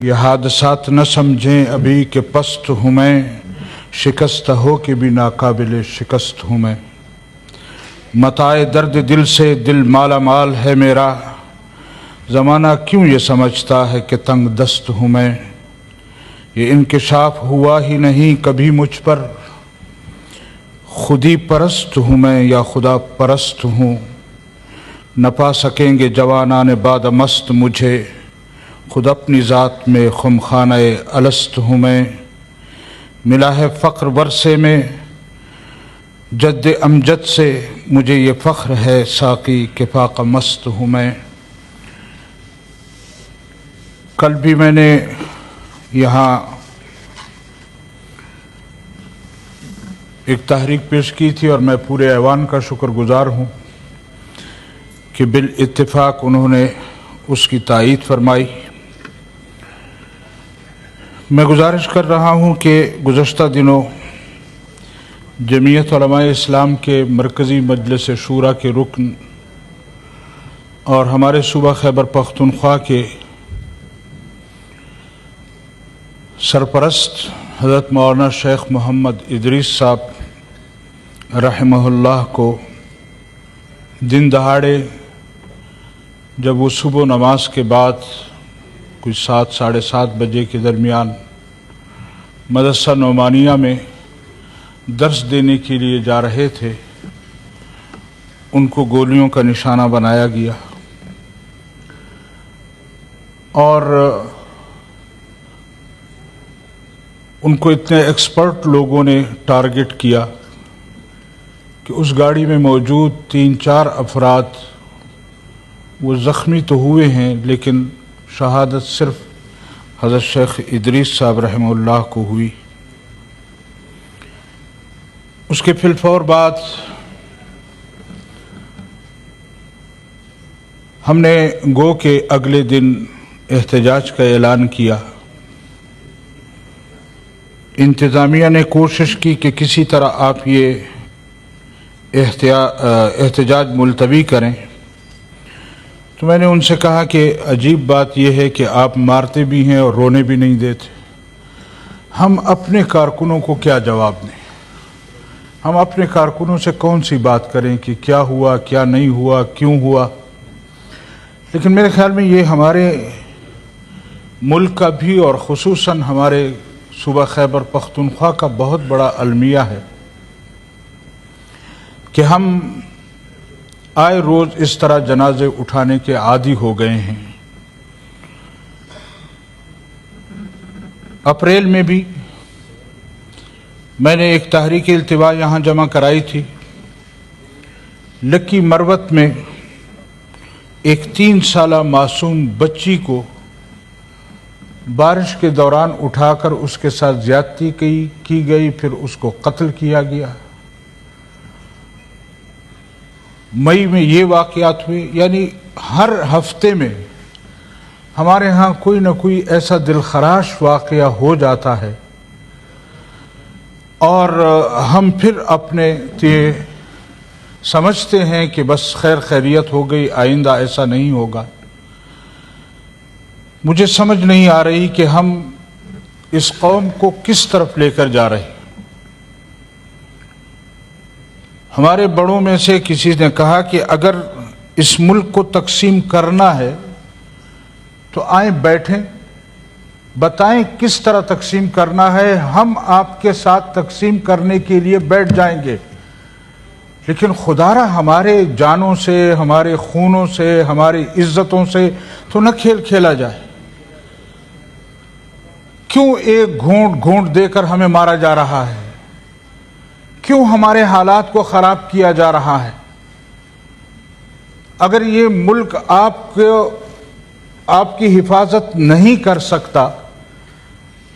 یہ حادثات نہ سمجھیں ابھی کہ پست ہوں میں، شکست ہو کہ بھی ناقابل شکست ہوں میں۔ متاع درد دل سے دل مالا مال ہے میرا، زمانہ کیوں یہ سمجھتا ہے کہ تنگ دست ہوں میں۔ یہ انکشاف ہوا ہی نہیں کبھی مجھ پر، خودی پرست ہوں میں یا خدا پرست ہوں۔ نہ پا سکیں گے جوانان باد مست مجھے، خود اپنی ذات میں خمخانہ الست ہوں میں۔ ملا ہے فخر ورثے میں جد امجد سے، مجھے یہ فخر ہے ساقی کہ فاقہ مست ہوں میں۔ کل بھی میں نے یہاں ایک تحریک پیش کی تھی اور میں پورے ایوان کا شکر گزار ہوں کہ بالاتفاق انہوں نے اس کی تائید فرمائی۔ میں گزارش کر رہا ہوں کہ گزشتہ دنوں جمعیت علماء اسلام کے مرکزی مجلس شورا کے رکن اور ہمارے صوبہ خیبر پختونخوا کے سرپرست حضرت مولانا شیخ محمد ادریس صاحب رحمہ اللہ کو دن دہاڑے جب وہ صبح نماز کے بعد کچھ 7 ساڑھے 7 بجے کے درمیان مدرسہ نعمانیہ میں درس دینے کے لیے جا رہے تھے، ان کو گولیوں کا نشانہ بنایا گیا اور ان کو اتنے ایکسپرٹ لوگوں نے ٹارگٹ کیا کہ اس گاڑی میں موجود 3-4 افراد وہ زخمی تو ہوئے ہیں، لیکن شہادت صرف حضرت شیخ ادریس صاحب رحمہ اللہ کو ہوئی۔ اس کے فی الفور بعد ہم نے گو کے اگلے دن احتجاج کا اعلان کیا۔ انتظامیہ نے کوشش کی کہ کسی طرح آپ یہ احتجاج ملتوی کریں، تو میں نے ان سے کہا کہ عجیب بات یہ ہے کہ آپ مارتے بھی ہیں اور رونے بھی نہیں دیتے، ہم اپنے کارکنوں کو کیا جواب دیں؟ ہم اپنے کارکنوں سے کون سی بات کریں کہ کیا ہوا، کیا نہیں ہوا، کیوں ہوا؟ لیکن میرے خیال میں یہ ہمارے ملک کا بھی اور خصوصاً ہمارے صوبہ خیبر پختونخوا کا بہت بڑا المیہ ہے کہ ہم آئے روز اس طرح جنازے اٹھانے کے عادی ہو گئے ہیں۔ اپریل میں بھی میں نے ایک تحریک التوا یہاں جمع کرائی تھی۔ لکی مروت میں ایک 3 سالہ معصوم بچی کو بارش کے دوران اٹھا کر اس کے ساتھ زیادتی کی گئی، پھر اس کو قتل کیا گیا۔ مئی میں یہ واقعات ہوئے، یعنی ہر ہفتے میں ہمارے ہاں کوئی نہ کوئی ایسا دلخراش واقعہ ہو جاتا ہے اور ہم پھر اپنے یہ سمجھتے ہیں کہ بس خیر خیریت ہو گئی، آئندہ ایسا نہیں ہوگا۔ مجھے سمجھ نہیں آ رہی کہ ہم اس قوم کو کس طرف لے کر جا رہے ہیں۔ ہمارے بڑوں میں سے کسی نے کہا کہ اگر اس ملک کو تقسیم کرنا ہے تو آئیں بیٹھیں، بتائیں کس طرح تقسیم کرنا ہے، ہم آپ کے ساتھ تقسیم کرنے کے لیے بیٹھ جائیں گے، لیکن خدا را ہمارے جانوں سے، ہمارے خونوں سے، ہماری عزتوں سے تو نہ کھیل کھیلا جائے۔ کیوں ایک گھونٹ گھونٹ دے کر ہمیں مارا جا رہا ہے؟ کیوں ہمارے حالات کو خراب کیا جا رہا ہے؟ اگر یہ ملک آپ کی حفاظت نہیں کر سکتا،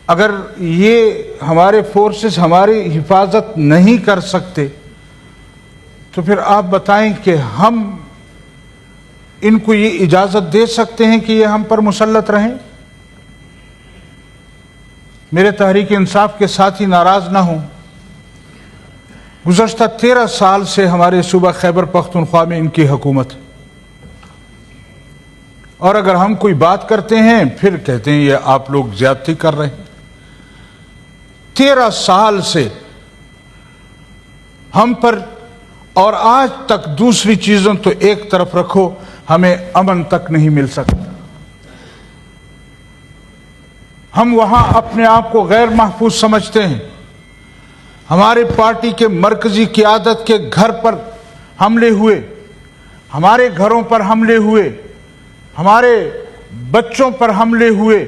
اگر یہ ہمارے فورسز ہماری حفاظت نہیں کر سکتے، تو پھر آپ بتائیں کہ ہم ان کو یہ اجازت دے سکتے ہیں کہ یہ ہم پر مسلط رہیں؟ میرے تحریک انصاف کے ساتھی ناراض نہ ہوں، گزشتہ 13 سال سے ہمارے صوبہ خیبر پختونخوا میں ان کی حکومت ہے اور اگر ہم کوئی بات کرتے ہیں پھر کہتے ہیں یہ آپ لوگ زیادتی کر رہے ہیں۔ 13 سال سے ہم پر، اور آج تک دوسری چیزوں تو ایک طرف رکھو، ہمیں امن تک نہیں مل سکتا۔ ہم وہاں اپنے آپ کو غیر محفوظ سمجھتے ہیں۔ ہمارے پارٹی کے مرکزی قیادت کے گھر پر حملے ہوئے، ہمارے گھروں پر حملے ہوئے، ہمارے بچوں پر حملے ہوئے،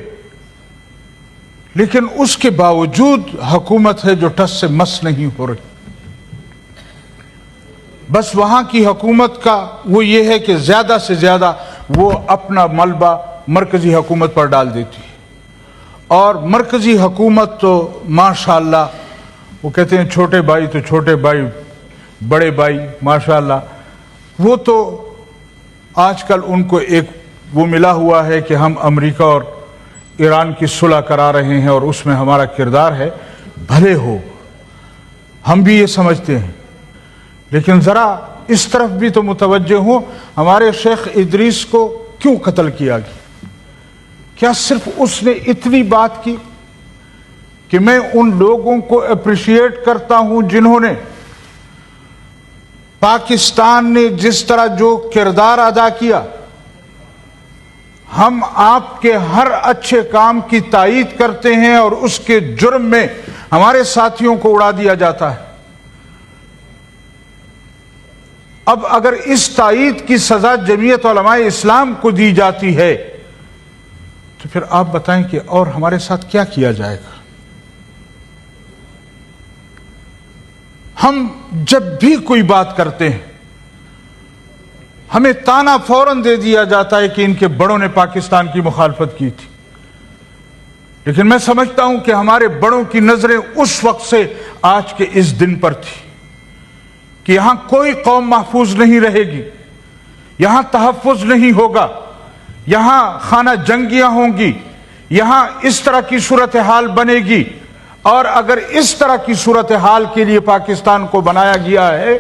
لیکن اس کے باوجود حکومت ہے جو ٹس سے مس نہیں ہو رہی۔ بس وہاں کی حکومت کا وہ یہ ہے کہ زیادہ سے زیادہ وہ اپنا ملبہ مرکزی حکومت پر ڈال دیتی ہے، اور مرکزی حکومت تو ماشاءاللہ وہ کہتے ہیں چھوٹے بھائی تو چھوٹے بھائی، بڑے بھائی ماشاءاللہ، وہ تو آج کل ان کو ایک وہ ملا ہوا ہے کہ ہم امریکہ اور ایران کی صلح کرا رہے ہیں اور اس میں ہمارا کردار ہے۔ بھلے ہو، ہم بھی یہ سمجھتے ہیں، لیکن ذرا اس طرف بھی تو متوجہ ہوں، ہمارے شیخ ادریس کو کیوں قتل کیا گیا؟ کیا صرف اس نے اتنی بات کی؟ کہ میں ان لوگوں کو اپریشیٹ کرتا ہوں جنہوں نے پاکستان نے جس طرح جو کردار ادا کیا، ہم آپ کے ہر اچھے کام کی تائید کرتے ہیں اور اس کے جرم میں ہمارے ساتھیوں کو اڑا دیا جاتا ہے۔ اب اگر اس تائید کی سزا جمعیت علماء اسلام کو دی جاتی ہے تو پھر آپ بتائیں کہ اور ہمارے ساتھ کیا کیا جائے گا؟ ہم جب بھی کوئی بات کرتے ہیں ہمیں تانا فوراً دے دیا جاتا ہے کہ ان کے بڑوں نے پاکستان کی مخالفت کی تھی، لیکن میں سمجھتا ہوں کہ ہمارے بڑوں کی نظریں اس وقت سے آج کے اس دن پر تھی کہ یہاں کوئی قوم محفوظ نہیں رہے گی، یہاں تحفظ نہیں ہوگا، یہاں خانہ جنگیاں ہوں گی، یہاں اس طرح کی صورتحال بنے گی۔ اور اگر اس طرح کی صورتحال کے لیے پاکستان کو بنایا گیا ہے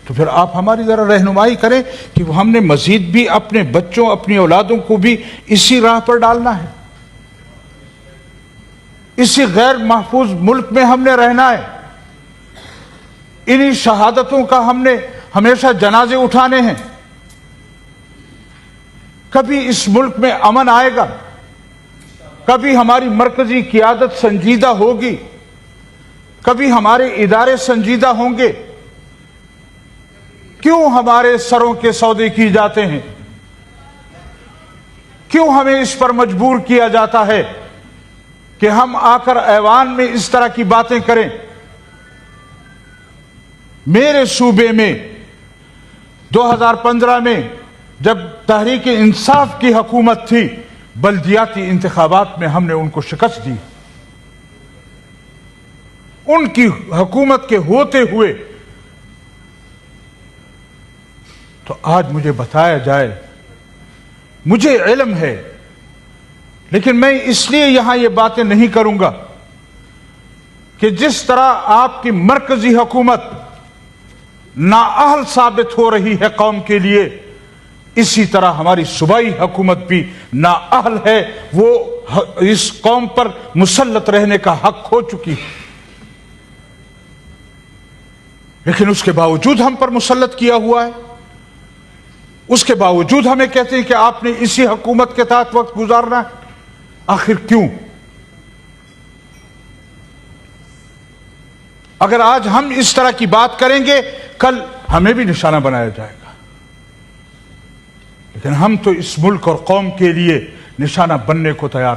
تو پھر آپ ہماری ذرا رہنمائی کریں کہ ہم نے مزید بھی اپنے بچوں، اپنی اولادوں کو بھی اسی راہ پر ڈالنا ہے، اسی غیر محفوظ ملک میں ہم نے رہنا ہے، انہی شہادتوں کا ہم نے ہمیشہ جنازے اٹھانے ہیں۔ کبھی اس ملک میں امن آئے گا، کبھی ہماری مرکزی قیادت سنجیدہ ہوگی، کبھی ہمارے ادارے سنجیدہ ہوں گے۔ کیوں ہمارے سروں کے سودے کیے جاتے ہیں؟ کیوں ہمیں اس پر مجبور کیا جاتا ہے کہ ہم آ کر ایوان میں اس طرح کی باتیں کریں؟ میرے صوبے میں 2015 میں جب تحریک انصاف کی حکومت تھی، بلدیاتی انتخابات میں ہم نے ان کو شکست دی۔ ان کی حکومت کے ہوتے ہوئے تو آج مجھے بتایا جائے، مجھے علم ہے لیکن میں اس لیے یہاں یہ باتیں نہیں کروں گا کہ جس طرح آپ کی مرکزی حکومت نااہل ثابت ہو رہی ہے قوم کے لیے، اسی طرح ہماری صوبائی حکومت بھی نااہل ہے، وہ اس قوم پر مسلط رہنے کا حق کھو چکی ہے، لیکن اس کے باوجود ہم پر مسلط کیا ہوا ہے۔ اس کے باوجود ہمیں کہتے ہیں کہ آپ نے اسی حکومت کے تحت وقت گزارنا ہے۔ آخر کیوں؟ اگر آج ہم اس طرح کی بات کریں گے کل ہمیں بھی نشانہ بنایا جائے گا، لیکن ہم تو اس ملک اور قوم کے لیے نشانہ بننے کو تیار،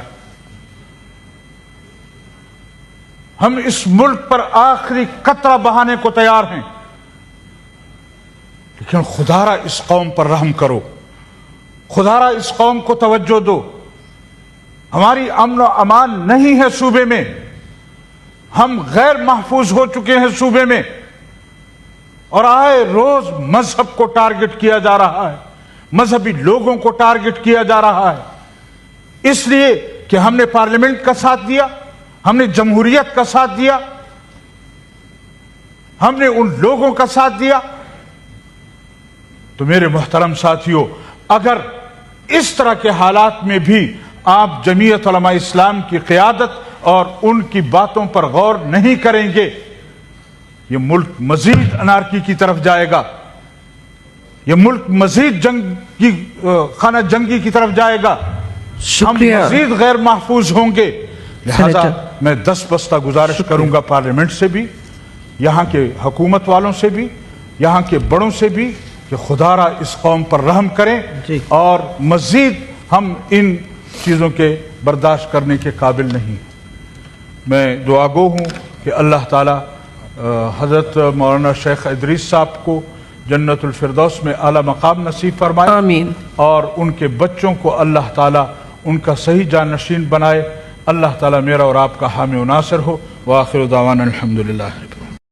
ہم اس ملک پر آخری قطرہ بہانے کو تیار ہیں، لیکن خدارا اس قوم پر رحم کرو، خدارا اس قوم کو توجہ دو۔ ہماری امن و امان نہیں ہے صوبے میں، ہم غیر محفوظ ہو چکے ہیں صوبے میں، اور آئے روز مذہب کو ٹارگٹ کیا جا رہا ہے، مذہبی لوگوں کو ٹارگٹ کیا جا رہا ہے، اس لیے کہ ہم نے پارلیمنٹ کا ساتھ دیا، ہم نے جمہوریت کا ساتھ دیا، ہم نے ان لوگوں کا ساتھ دیا۔ تو میرے محترم ساتھیوں، اگر اس طرح کے حالات میں بھی آپ جمعیت علماء اسلام کی قیادت اور ان کی باتوں پر غور نہیں کریں گے، یہ ملک مزید انارکی کی طرف جائے گا، یہ ملک مزید خانہ جنگی کی طرف جائے گا، ہم مزید غیر محفوظ ہوں گے۔ لہذا میں دست بستہ گزارش کروں گا پارلیمنٹ سے بھی، یہاں کے حکومت والوں سے بھی، یہاں کے بڑوں سے بھی، کہ خدا را اس قوم پر رحم کریں اور مزید ہم ان چیزوں کے برداشت کرنے کے قابل نہیں۔ میں دعا گو ہوں کہ اللہ تعالی حضرت مولانا شیخ ادریس صاحب کو جنت الفردوس میں اعلیٰ مقام نصیب فرمائے، آمین، اور ان کے بچوں کو اللہ تعالی ان کا صحیح جانشین بنائے۔ اللہ تعالی میرا اور آپ کا حامی و ناصر ہو۔ وآخر دعوانا الحمدللہ۔